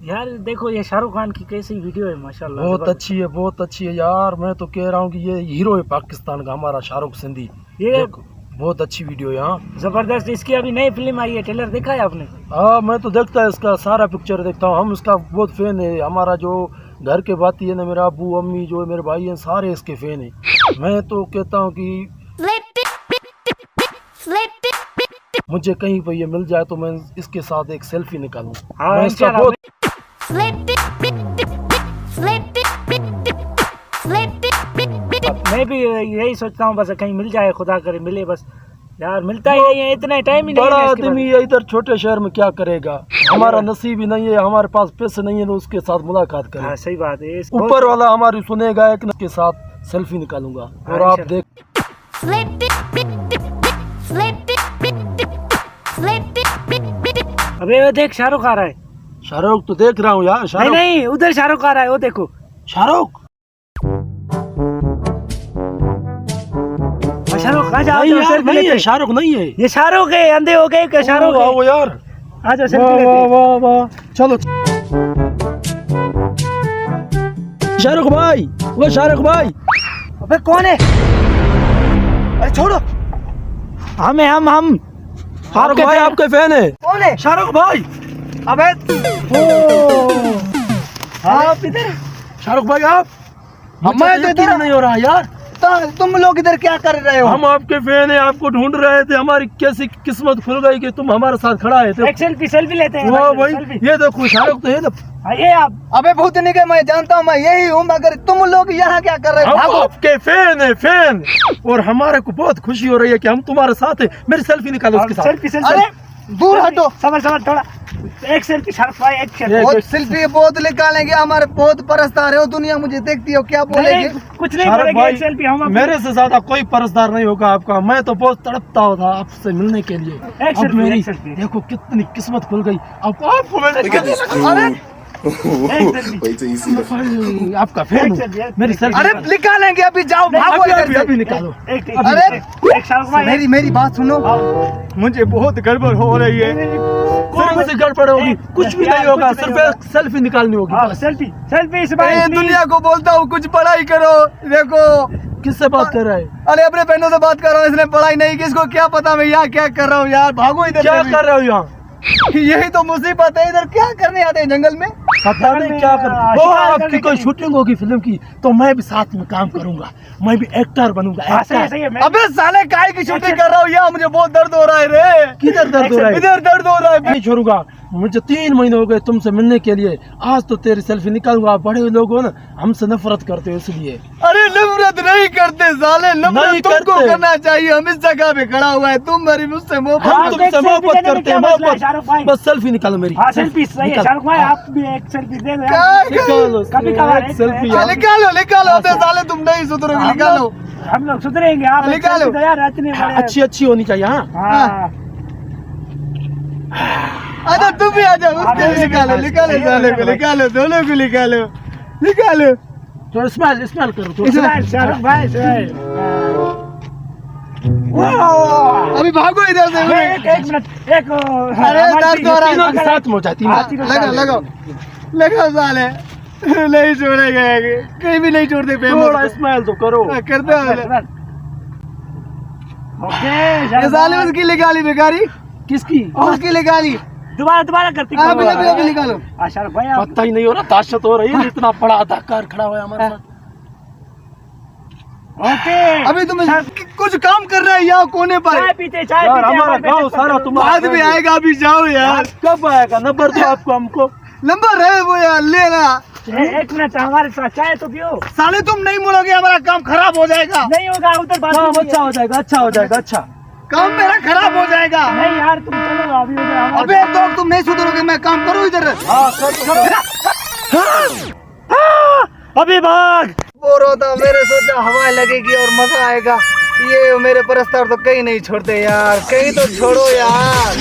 यार देखो ये शाहरुख खान की कैसी वीडियो है माशाल्लाह। बहुत अच्छी है, बहुत अच्छी है यार। मैं तो कह रहा हूँ कि ये हीरो है पाकिस्तान का, हमारा शाहरुख सिंधी। ये बहुत अच्छी वीडियो है। यहाँ जबरदस्त। इसकी अभी नई फिल्म आई है, ट्रेलर देखा है आपने? हाँ, मैं तो देखता है इसका सारा पिक्चर देखता हूँ। हम इसका बहुत फैन है। हमारा जो घर के बाती है ना, मेरा अबू अम्मी जो है, मेरे भाई हैं, सारे इसके फैन है। मैं तो कहता हूँ कि मुझे कहीं पर ये मिल जाए तो मैं इसके साथ एक सेल्फी निकालूं। हाँ, मैं इसका बहुत मैं भी यही सोचता हूँ, बस कहीं मिल जाए, खुदा करे मिले बस। यार मिलता ही नहीं है, इतना टाइम ही नहीं बड़ा है इसके आदमी है इधर छोटे शहर में, क्या करेगा? हमारा नसीब ही नहीं है, हमारे पास पैसे नहीं है तो उसके साथ मुलाकात बाद। करें। हाँ सही बात है। ऊपर वाला हमारी सुनेगा, एक के साथ सेल्फी निकालूंगा। और आप देख अबे वो देख शाहरुख आ रहा है। शाहरुख तो देख रहा हूँ यार। नहीं शाहरुख नहीं, उधर शाहरुख आ रहा है, वो देखो। शाहरुख शाहरुख आ जाओ, नहीं यार, सेल्फी नहीं लेते है, हैं। शाहरुख नहीं है। ये शाहरुख है, अंधे हो गए क्या? शाहरुख है। वो यार, आ जाओ वाह सेल्फी लेते वाह हैं। वाह वाह, चलो शाहरुख भाई, वो शाहरुख भाई। अबे कौन है? अरे छोड़ो। हम शाहरुख भाई आपके फैन है। कौन है? शाहरुख भाई। अबे आप इधर? शाहरुख भाई आप, मैं तो यकीन इधर नहीं हो रहा यार। तुम लोग इधर क्या कर रहे हो? हम आपके फैन है, आपको ढूंढ रहे थे। हमारी कैसी किस्मत खुल गई कि तुम हमारे साथ खड़ा है। एक सेल्फी लेते हैं। वाह भाई, सेल्फी। ये देखो शाहरुख तो है ना। ये आप। अबे भूतनी के मैं जानता हूँ, मैं यही हूँ, मगर तुम लोग यहाँ क्या कर रहे हो? हम भागो। आपके फैन है, फैन। और हमारे को बहुत खुशी हो रही है कि हम तुम्हारे साथ है। मेरी सेल्फी निकालो उसके साथ। सेल्फी अरे दूर हटो। समझ थोड़ा। एक सेल्फी शाहरुख भाई, एक सेल्फी। सेल्फी बहुत निकालेंगे, हमारे बहुत परस्तार है, दुनिया मुझे देखती हो, क्या बोलेगी? कुछ नहीं शाहरुख बोलेंगे, भाई, एक सेल्फी हम। मेरे से ज्यादा कोई परसदार नहीं होगा आपका। मैं तो बहुत तड़पता था आपसे मिलने के लिए। एक अब सेल्फी, मेरी एक सेल्फी। देखो कितनी किस्मत खुल गई। अब आपको मैंने अरे Wait till you see the भाई, आपका फैन हूँ। मेरी सेल्फी अरे निकालेंगे, अभी जाओ, भागो इधर से। अभी निकालो। अरे एक शाहरुख भाई। मेरी बात सुनो, मुझे बहुत गड़बड़ हो रही है। सिर्फ से गड़बड़ होगी, कुछ भी नहीं होगा, सिर्फ एक सेल्फी निकालनी होगी बस। सेल्फी इस ये दुनिया को बोलता हूँ कुछ पढ़ाई करो। देखो किससे बात कर रहा है? अरे अपने बहनों से बात कर रहा हूँ, इसने पढ़ाई नहीं की, इसको क्या पता मैं यहाँ क्या कर रहा हूँ। यार भागो इधर क्या से। कर रहे हो यहाँ? यही तो मुसीबत है, इधर क्या करने आते हैं जंगल में? पता नहीं क्या कर। वो आपकी कोई शूटिंग होगी फिल्म की तो मैं भी साथ में काम करूंगा। मैं भी एक्टर बनूंगा। एक्टर। अबे साले काय की शूटिंग कर रहा हूँ यहाँ? मुझे बहुत दर्द हो रहा है रे। किधर दर्द हो रहा है? इधर दर्द हो रहा है। नहीं छोड़ूंगा। मुझे 3 महीने हो गए तुमसे मिलने के लिए। आज तो तेरी सेल्फी निकालूंगा। आप बड़े लोग हो ना, हमसे नफरत करते हो इसलिए। अरे नफरत नहीं करते साले, नहीं नफरत तुमको करते। करना चाहिए। हम इस जगह पे खड़ा हुआ है, तुम मेरी मुझसे हम मोहब्बत। तुमसे मोहब्बत करते हैं, मोहब्बत। बस सेल्फी निकालो मेरी। सेल्फी सही है शाहरुख भाई, आप भी एक सेल्फी दे दो क्या यार। निकालो कभी कभार एक सेल्फी हाँ, निकालो निकालो। अबे साले तुम नहीं सुधरोगे, निकालो। हम लोग सुधरेंगे, आप एक निकालो। सेल्फी दो यार, इतने बड़े। अच्छी अच्छी होनी चाहिए। हाँ, हाँ। अच्छा तुम भी आ जाओ, उसको भी निकालो, निकालो साले को, निकालो, दोनों को निकालो, निकालो। तो स्माइल स्माइल करो तो। स्माइल शाहरुख भाई, स्माइल। अभी भागो इधर से। एक मिनट, एक अरे दर्द हो रहा है। तीनों के साथ में हो जाती है। लगाओ लगाओ लगाओ साले, नहीं छोड़ेगा, कहीं भी नहीं छोड़ते। थोड़ा स्माइल तो करो। करते हो ओके। ये साले उसकी निकाली बेकारी, किसकी? उसकी निकाली। दोबारा करती हूँ। अभी अभी अभी निकालो। शाहरुख भाई आप पता ही नहीं हो रहा, ताशत हो रही है। इतना बड़ा अदाकार खड़ा हुआ है हमारे साथ। ओके। अभी तुम कुछ काम कर रहे हैं यहाँ कोने पर। चाय पीते, चाय यार पीते। हमारा गाँव सारा तुम्हारा। बाद में आएगा, अभी जाओ यार। कब आएगा नंबर? तो आपको हमको नंबर है वो यार, लेना। एक मिनट, हमारे साथ चाय तो पियो। साले तुम नहीं मुड़ोगे, हमारा काम खराब हो जाएगा। नहीं होगा उधर बात। काम अच्छा हो जाएगा, अच्छा हो जाएगा। अच्छा काम मेरा खराब हो जाएगा। नहीं यार, तुम चलो अभी उधर हमारे। अबे तो तुम नहीं सुधरोगे, मैं काम करूँ इधर। अभी भाग। बोर होता मेरे, सोचा हवा लगेगी और मजा आएगा। ये मेरे परस्तार तो कहीं नहीं छोड़ते यार, कहीं तो छोड़ो यार।